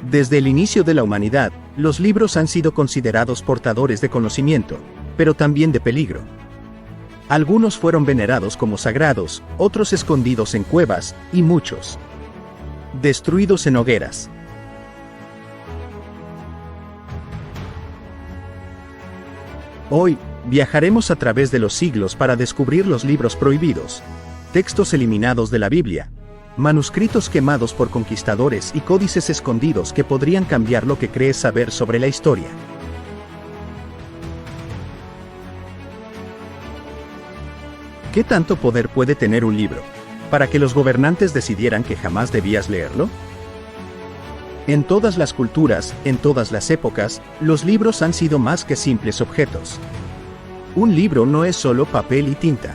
Desde el inicio de la humanidad, los libros han sido considerados portadores de conocimiento, pero también de peligro. Algunos fueron venerados como sagrados, otros escondidos en cuevas, y muchos destruidos en hogueras. Hoy, viajaremos a través de los siglos para descubrir los libros prohibidos, textos eliminados de la Biblia, manuscritos quemados por conquistadores y códices escondidos que podrían cambiar lo que crees saber sobre la historia. ¿Qué tanto poder puede tener un libro para que los gobernantes decidieran que jamás debías leerlo? En todas las culturas, en todas las épocas, los libros han sido más que simples objetos. Un libro no es solo papel y tinta.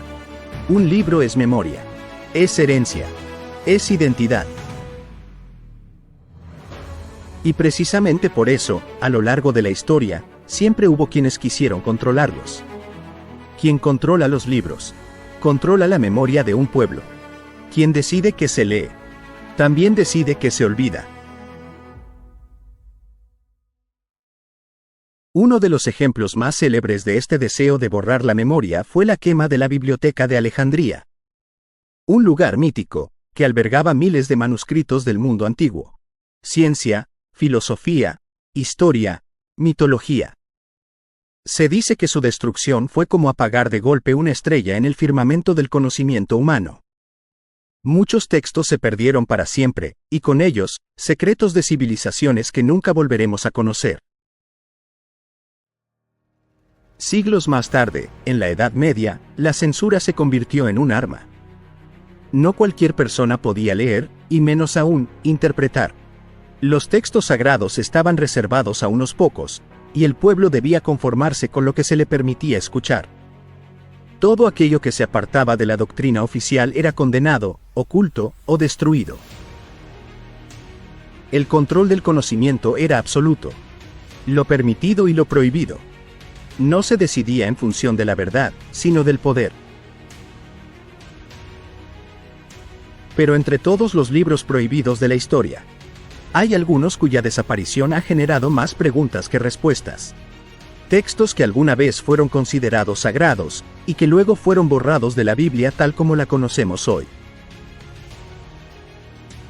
Un libro es memoria, es herencia, es identidad. Y precisamente por eso, a lo largo de la historia, siempre hubo quienes quisieron controlarlos. Quien controla los libros, controla la memoria de un pueblo. Quien decide que se lee, también decide que se olvida. Uno de los ejemplos más célebres de este deseo de borrar la memoria fue la quema de la Biblioteca de Alejandría. Un lugar mítico, que albergaba miles de manuscritos del mundo antiguo. Ciencia, filosofía, historia, mitología. Se dice que su destrucción fue como apagar de golpe una estrella en el firmamento del conocimiento humano. Muchos textos se perdieron para siempre, y con ellos, secretos de civilizaciones que nunca volveremos a conocer. Siglos más tarde, en la Edad Media, la censura se convirtió en un arma. No cualquier persona podía leer, y menos aún, interpretar. Los textos sagrados estaban reservados a unos pocos, y el pueblo debía conformarse con lo que se le permitía escuchar. Todo aquello que se apartaba de la doctrina oficial era condenado, oculto o destruido. El control del conocimiento era absoluto. Lo permitido y lo prohibido. No se decidía en función de la verdad, sino del poder. Pero entre todos los libros prohibidos de la historia, hay algunos cuya desaparición ha generado más preguntas que respuestas. Textos que alguna vez fueron considerados sagrados, y que luego fueron borrados de la Biblia tal como la conocemos hoy.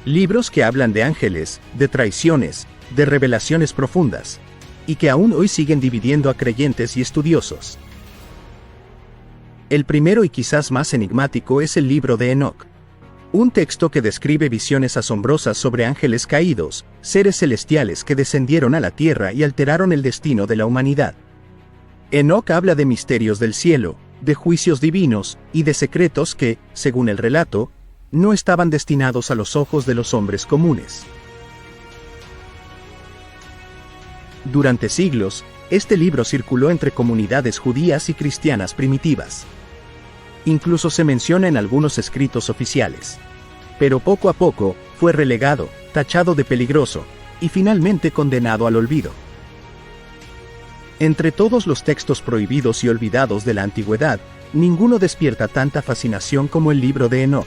Libros que hablan de ángeles, de traiciones, de revelaciones profundas, y que aún hoy siguen dividiendo a creyentes y estudiosos. El primero y quizás más enigmático es el libro de Enoc. Un texto que describe visiones asombrosas sobre ángeles caídos, seres celestiales que descendieron a la tierra y alteraron el destino de la humanidad. Enoc habla de misterios del cielo, de juicios divinos, y de secretos que, según el relato, no estaban destinados a los ojos de los hombres comunes. Durante siglos, este libro circuló entre comunidades judías y cristianas primitivas. Incluso se menciona en algunos escritos oficiales. Pero poco a poco, fue relegado, tachado de peligroso, y finalmente condenado al olvido. Entre todos los textos prohibidos y olvidados de la antigüedad, ninguno despierta tanta fascinación como el libro de Enoc.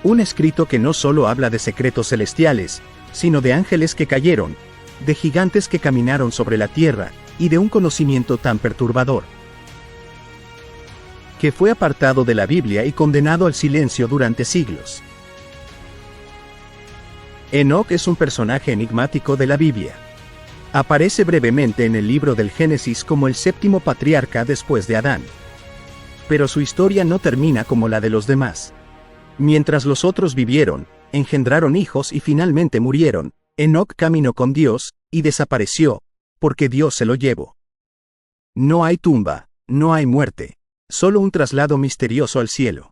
Un escrito que no solo habla de secretos celestiales, sino de ángeles que cayeron, de gigantes que caminaron sobre la tierra, y de un conocimiento tan perturbador, que fue apartado de la Biblia y condenado al silencio durante siglos. Enoc es un personaje enigmático de la Biblia. Aparece brevemente en el libro del Génesis como el séptimo patriarca después de Adán. Pero su historia no termina como la de los demás. Mientras los otros vivieron, engendraron hijos y finalmente murieron, Enoc caminó con Dios, y desapareció, porque Dios se lo llevó. No hay tumba, no hay muerte, solo un traslado misterioso al cielo.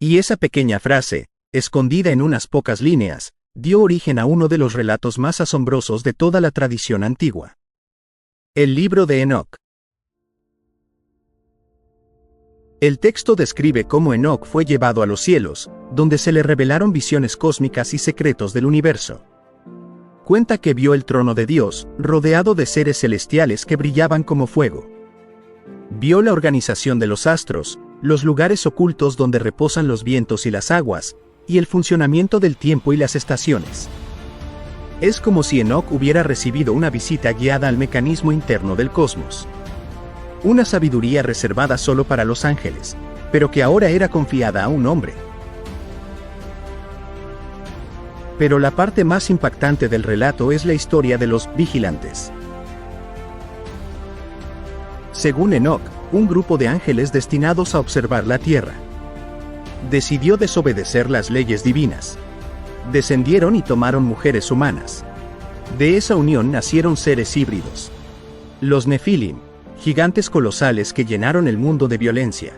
Y esa pequeña frase, escondida en unas pocas líneas, dio origen a uno de los relatos más asombrosos de toda la tradición antigua. El libro de Enoc. El texto describe cómo Enoc fue llevado a los cielos, donde se le revelaron visiones cósmicas y secretos del universo. Cuenta que vio el trono de Dios, rodeado de seres celestiales que brillaban como fuego. Vio la organización de los astros, los lugares ocultos donde reposan los vientos y las aguas, y el funcionamiento del tiempo y las estaciones. Es como si Enoc hubiera recibido una visita guiada al mecanismo interno del cosmos. Una sabiduría reservada solo para los ángeles, pero que ahora era confiada a un hombre. Pero la parte más impactante del relato es la historia de los vigilantes. Según Enoc, un grupo de ángeles destinados a observar la tierra decidió desobedecer las leyes divinas. Descendieron y tomaron mujeres humanas. De esa unión nacieron seres híbridos. Los Nefilim, gigantes colosales que llenaron el mundo de violencia.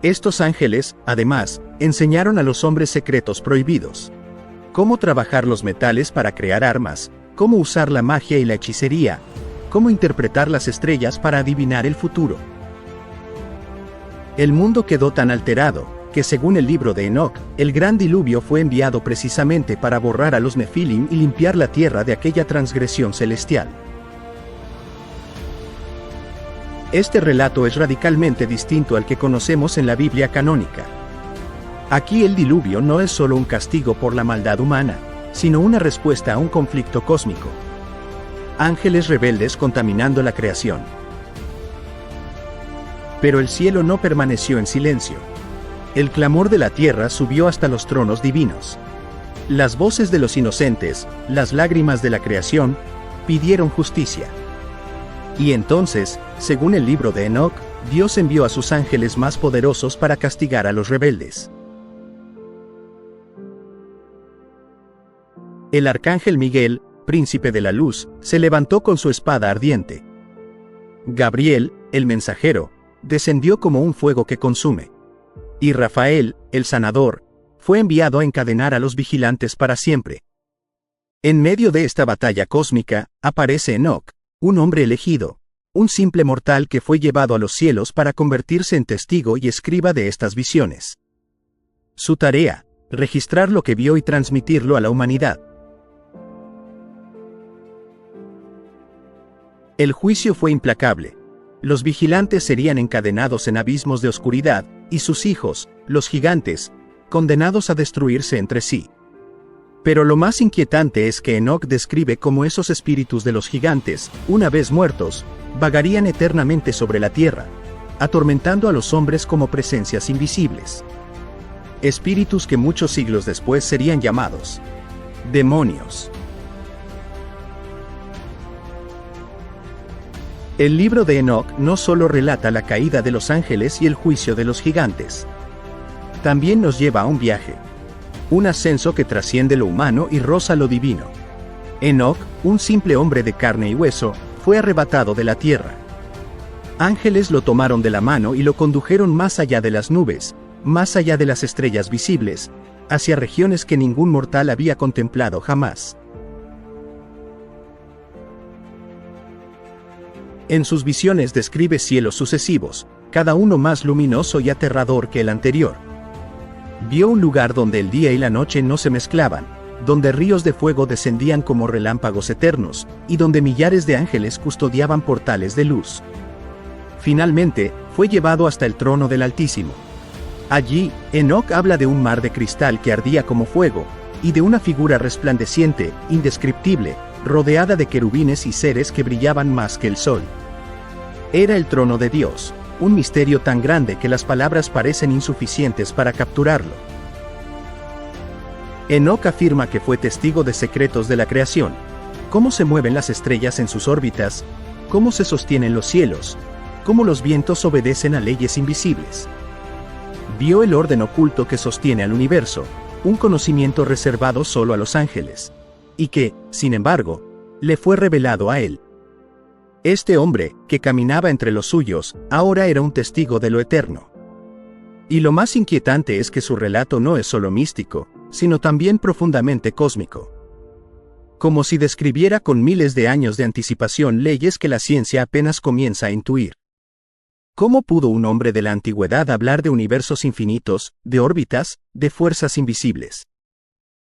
Estos ángeles, además, enseñaron a los hombres secretos prohibidos. Cómo trabajar los metales para crear armas, cómo usar la magia y la hechicería, cómo interpretar las estrellas para adivinar el futuro. El mundo quedó tan alterado, que según el libro de Enoc, el gran diluvio fue enviado precisamente para borrar a los Nefilim y limpiar la tierra de aquella transgresión celestial. Este relato es radicalmente distinto al que conocemos en la Biblia canónica. Aquí el diluvio no es solo un castigo por la maldad humana, sino una respuesta a un conflicto cósmico. Ángeles rebeldes contaminando la creación. Pero el cielo no permaneció en silencio. El clamor de la tierra subió hasta los tronos divinos. Las voces de los inocentes, las lágrimas de la creación, pidieron justicia. Y entonces, según el libro de Enoc, Dios envió a sus ángeles más poderosos para castigar a los rebeldes. El arcángel Miguel, príncipe de la luz, se levantó con su espada ardiente. Gabriel, el mensajero, descendió como un fuego que consume. Y Rafael, el sanador, fue enviado a encadenar a los vigilantes para siempre. En medio de esta batalla cósmica, aparece Enoc, un hombre elegido, un simple mortal que fue llevado a los cielos para convertirse en testigo y escriba de estas visiones. Su tarea, registrar lo que vio y transmitirlo a la humanidad. El juicio fue implacable. Los vigilantes serían encadenados en abismos de oscuridad, y sus hijos, los gigantes, condenados a destruirse entre sí. Pero lo más inquietante es que Enoc describe cómo esos espíritus de los gigantes, una vez muertos, vagarían eternamente sobre la tierra, atormentando a los hombres como presencias invisibles. Espíritus que muchos siglos después serían llamados demonios. El libro de Enoc no solo relata la caída de los ángeles y el juicio de los gigantes. También nos lleva a un viaje. Un ascenso que trasciende lo humano y roza lo divino. Enoc, un simple hombre de carne y hueso, fue arrebatado de la tierra. Ángeles lo tomaron de la mano y lo condujeron más allá de las nubes, más allá de las estrellas visibles, hacia regiones que ningún mortal había contemplado jamás. En sus visiones describe cielos sucesivos, cada uno más luminoso y aterrador que el anterior. Vio un lugar donde el día y la noche no se mezclaban, donde ríos de fuego descendían como relámpagos eternos, y donde millares de ángeles custodiaban portales de luz. Finalmente, fue llevado hasta el trono del Altísimo. Allí, Enoc habla de un mar de cristal que ardía como fuego, y de una figura resplandeciente, indescriptible, rodeada de querubines y seres que brillaban más que el sol. Era el trono de Dios, un misterio tan grande que las palabras parecen insuficientes para capturarlo. Enoc afirma que fue testigo de secretos de la creación, cómo se mueven las estrellas en sus órbitas, cómo se sostienen los cielos, cómo los vientos obedecen a leyes invisibles. Vio el orden oculto que sostiene al universo, un conocimiento reservado solo a los ángeles, y que, sin embargo, le fue revelado a él. Este hombre, que caminaba entre los suyos, ahora era un testigo de lo eterno. Y lo más inquietante es que su relato no es solo místico, sino también profundamente cósmico. Como si describiera con miles de años de anticipación leyes que la ciencia apenas comienza a intuir. ¿Cómo pudo un hombre de la antigüedad hablar de universos infinitos, de órbitas, de fuerzas invisibles?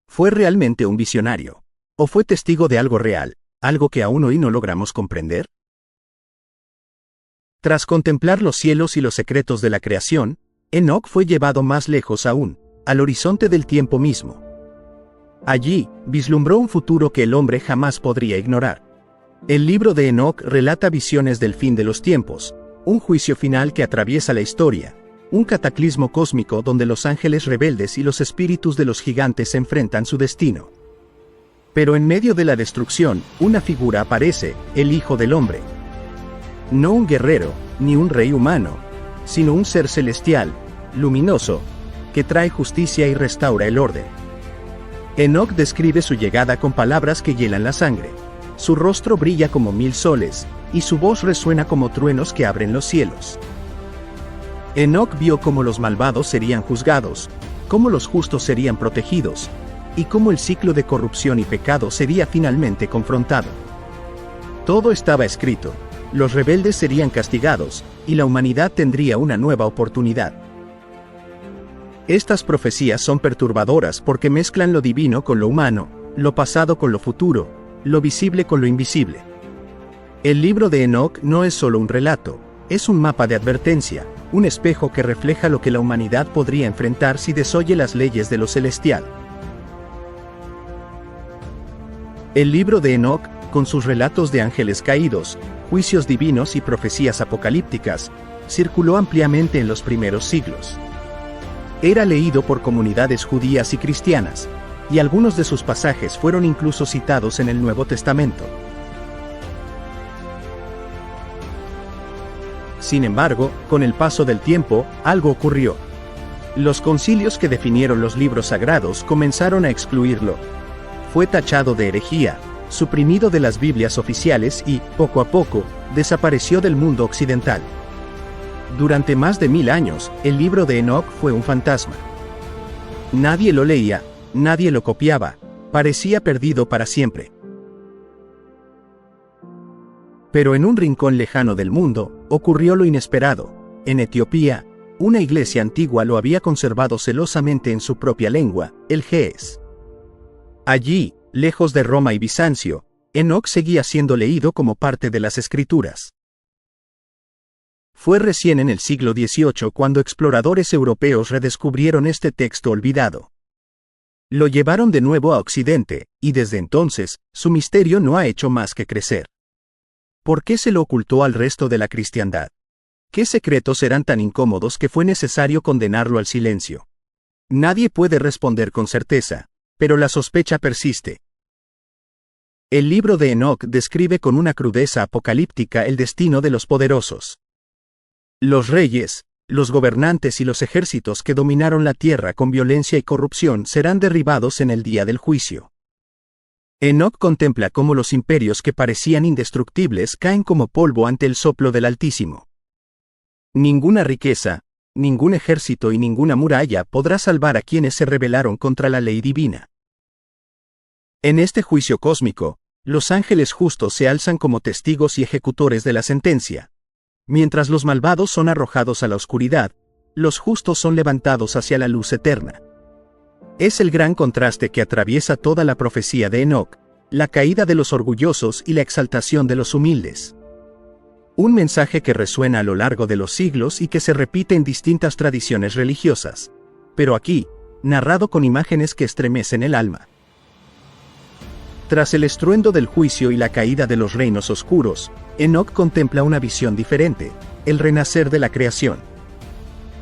¿Fue realmente un visionario? ¿O fue testigo de algo real, algo que aún hoy no logramos comprender? Tras contemplar los cielos y los secretos de la creación, Enoc fue llevado más lejos aún, al horizonte del tiempo mismo. Allí, vislumbró un futuro que el hombre jamás podría ignorar. El libro de Enoc relata visiones del fin de los tiempos, un juicio final que atraviesa la historia, un cataclismo cósmico donde los ángeles rebeldes y los espíritus de los gigantes enfrentan su destino. Pero en medio de la destrucción, una figura aparece, el Hijo del Hombre. No un guerrero, ni un rey humano, sino un ser celestial, luminoso, que trae justicia y restaura el orden. Enoc describe su llegada con palabras que hielan la sangre. Su rostro brilla como 1000 soles, y su voz resuena como truenos que abren los cielos. Enoc vio cómo los malvados serían juzgados, cómo los justos serían protegidos, y cómo el ciclo de corrupción y pecado sería finalmente confrontado. Todo estaba escrito, los rebeldes serían castigados, y la humanidad tendría una nueva oportunidad. Estas profecías son perturbadoras porque mezclan lo divino con lo humano, lo pasado con lo futuro, lo visible con lo invisible. El libro de Enoc no es solo un relato, es un mapa de advertencia, un espejo que refleja lo que la humanidad podría enfrentar si desoye las leyes de lo celestial. El libro de Enoc, con sus relatos de ángeles caídos, juicios divinos y profecías apocalípticas, circuló ampliamente en los primeros siglos. Era leído por comunidades judías y cristianas, y algunos de sus pasajes fueron incluso citados en el Nuevo Testamento. Sin embargo, con el paso del tiempo, algo ocurrió. Los concilios que definieron los libros sagrados comenzaron a excluirlo. Fue tachado de herejía, suprimido de las Biblias oficiales y, poco a poco, desapareció del mundo occidental. Durante más de 1000 años, el libro de Enoc fue un fantasma. Nadie lo leía, nadie lo copiaba, parecía perdido para siempre. Pero en un rincón lejano del mundo, ocurrió lo inesperado. En Etiopía, una iglesia antigua lo había conservado celosamente en su propia lengua, el ge'ez. Allí, lejos de Roma y Bizancio, Enoc seguía siendo leído como parte de las Escrituras. Fue recién en el siglo XVIII cuando exploradores europeos redescubrieron este texto olvidado. Lo llevaron de nuevo a Occidente, y desde entonces, su misterio no ha hecho más que crecer. ¿Por qué se lo ocultó al resto de la cristiandad? ¿Qué secretos eran tan incómodos que fue necesario condenarlo al silencio? Nadie puede responder con certeza, pero la sospecha persiste. El libro de Enoc describe con una crudeza apocalíptica el destino de los poderosos. Los reyes, los gobernantes y los ejércitos que dominaron la tierra con violencia y corrupción serán derribados en el día del juicio. Enoc contempla cómo los imperios que parecían indestructibles caen como polvo ante el soplo del Altísimo. Ninguna riqueza, ningún ejército y ninguna muralla podrá salvar a quienes se rebelaron contra la ley divina. En este juicio cósmico, los ángeles justos se alzan como testigos y ejecutores de la sentencia. Mientras los malvados son arrojados a la oscuridad, los justos son levantados hacia la luz eterna. Es el gran contraste que atraviesa toda la profecía de Enoc, la caída de los orgullosos y la exaltación de los humildes. Un mensaje que resuena a lo largo de los siglos y que se repite en distintas tradiciones religiosas, pero aquí, narrado con imágenes que estremecen el alma. Tras el estruendo del juicio y la caída de los reinos oscuros, Enoc contempla una visión diferente, el renacer de la creación.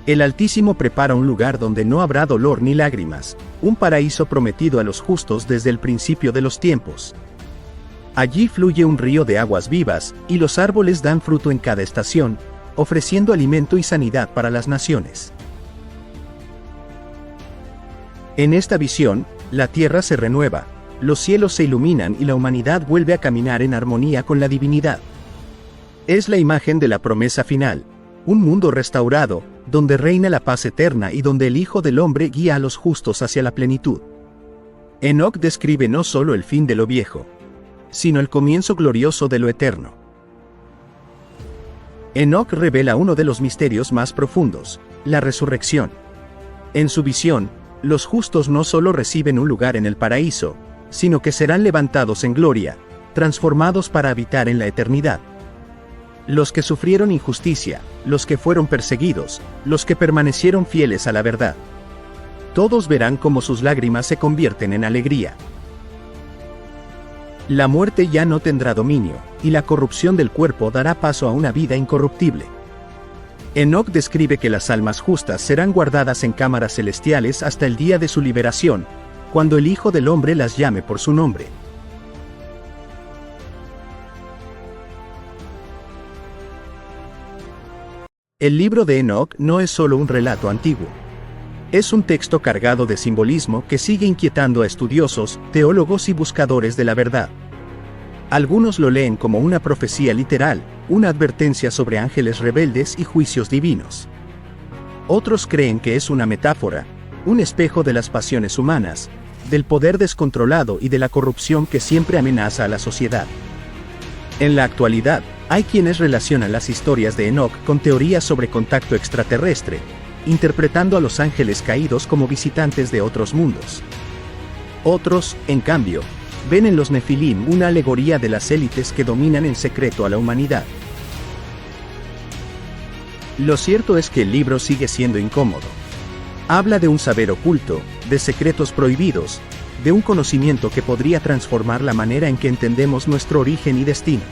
El Altísimo prepara un lugar donde no habrá dolor ni lágrimas, un paraíso prometido a los justos desde el principio de los tiempos. Allí fluye un río de aguas vivas, y los árboles dan fruto en cada estación, ofreciendo alimento y sanidad para las naciones. En esta visión, la tierra se renueva, los cielos se iluminan y la humanidad vuelve a caminar en armonía con la divinidad. Es la imagen de la promesa final, un mundo restaurado, donde reina la paz eterna y donde el Hijo del Hombre guía a los justos hacia la plenitud. Enoc describe no solo el fin de lo viejo, sino el comienzo glorioso de lo eterno. Enoc revela uno de los misterios más profundos, la resurrección. En su visión, los justos no solo reciben un lugar en el paraíso, sino que serán levantados en gloria, transformados para habitar en la eternidad. Los que sufrieron injusticia, los que fueron perseguidos, los que permanecieron fieles a la verdad. Todos verán cómo sus lágrimas se convierten en alegría. La muerte ya no tendrá dominio, y la corrupción del cuerpo dará paso a una vida incorruptible. Enoc describe que las almas justas serán guardadas en cámaras celestiales hasta el día de su liberación, cuando el Hijo del Hombre las llame por su nombre. El libro de Enoc no es solo un relato antiguo. Es un texto cargado de simbolismo que sigue inquietando a estudiosos, teólogos y buscadores de la verdad. Algunos lo leen como una profecía literal, una advertencia sobre ángeles rebeldes y juicios divinos. Otros creen que es una metáfora, un espejo de las pasiones humanas, del poder descontrolado y de la corrupción que siempre amenaza a la sociedad. En la actualidad, hay quienes relacionan las historias de Enoc con teorías sobre contacto extraterrestre, interpretando a los ángeles caídos como visitantes de otros mundos. Otros, en cambio, ven en los Nefilim una alegoría de las élites que dominan en secreto a la humanidad. Lo cierto es que el libro sigue siendo incómodo. Habla de un saber oculto, de secretos prohibidos, de un conocimiento que podría transformar la manera en que entendemos nuestro origen y destino.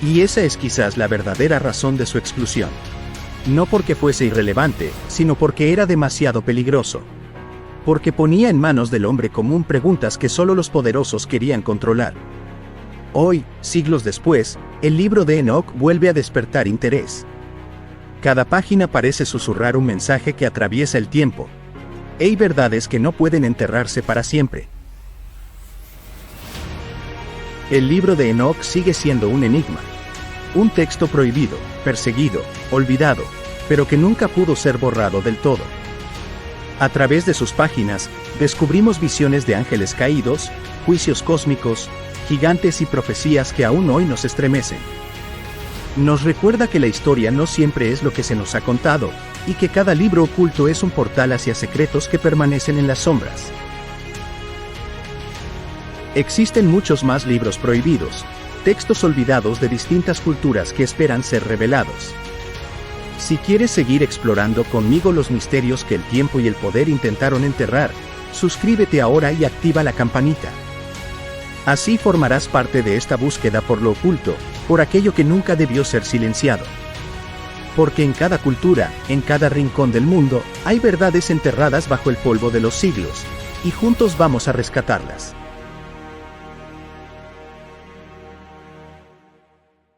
Y esa es quizás la verdadera razón de su exclusión. No porque fuese irrelevante, sino porque era demasiado peligroso. Porque ponía en manos del hombre común preguntas que solo los poderosos querían controlar. Hoy, siglos después, el libro de Enoc vuelve a despertar interés. Cada página parece susurrar un mensaje que atraviesa el tiempo. Hay verdades que no pueden enterrarse para siempre. El libro de Enoc sigue siendo un enigma. Un texto prohibido, perseguido, olvidado, pero que nunca pudo ser borrado del todo. A través de sus páginas, descubrimos visiones de ángeles caídos, juicios cósmicos, gigantes y profecías que aún hoy nos estremecen. Nos recuerda que la historia no siempre es lo que se nos ha contado, y que cada libro oculto es un portal hacia secretos que permanecen en las sombras. Existen muchos más libros prohibidos, textos olvidados de distintas culturas que esperan ser revelados. Si quieres seguir explorando conmigo los misterios que el tiempo y el poder intentaron enterrar, suscríbete ahora y activa la campanita. Así formarás parte de esta búsqueda por lo oculto, por aquello que nunca debió ser silenciado. Porque en cada cultura, en cada rincón del mundo, hay verdades enterradas bajo el polvo de los siglos, y juntos vamos a rescatarlas.